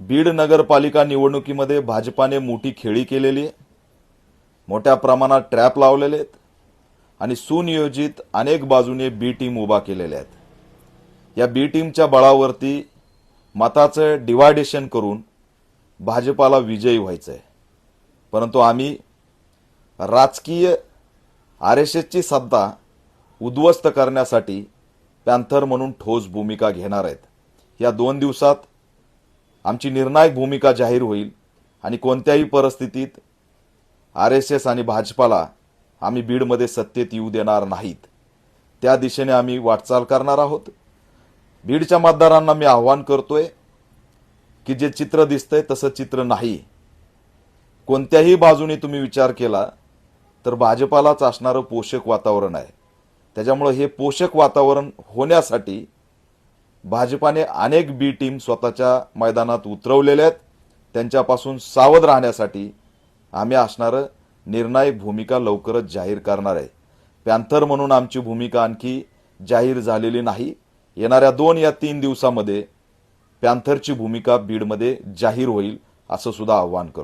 बीड नगरपालिका निवडणुकीमध्ये भाजपाने मोठी खेळी केलेली आहे, मोठ्या प्रमाणात ट्रॅप लावलेले आहेत आणि सुनियोजित अनेक बाजूने बी टीम उभा केलेल्या आहेत। या बी टीमच्या बळावरती मताचं डिवायडेशन करून भाजपाला विजयी व्हायचं आहे, परंतु आम्ही राजकीय आरएसएसची सत्ता उद्ध्वस्त करण्यासाठी पॅन्थर म्हणून ठोस भूमिका घेणार आहेत। या 2 दिवसात आमची निर्णायक भूमिका जाहीर होईल आणि कोणत्याही परिस्थितीत आरएसएस आणि भाजपाला आम्ही बीडमध्ये सत्तेत येऊ देणार नाहीत, त्या दिशेने आम्ही वाटचाल करणार आहोत। बीडच्या मतदारांना मी आव्हान करतोय की जे चित्र दिसतंय तसं चित्र नाही। कोणत्याही बाजूने तुम्ही विचार केला तर भाजपालाच असणारं पोषक वातावरण आहे। त्याच्यामुळे हे पोषक वातावरण होण्यासाठी भाजपाने अनेक बी टीम स्वतःच्या मैदानात उतरवलेल्या आहेत। त्यांच्यापासून सावध राहण्यासाठी आम्ही असणारं निर्णायक भूमिका लवकरच जाहीर करणार आहे। पॅन्थर म्हणून आमची भूमिका आणखी जाहीर झालेली नाही। येणाऱ्या 2 या 3 दिवसामध्ये पॅन्थरची भूमिका बीडमध्ये जाहीर होईल असं सुद्धा आव्हान करतो।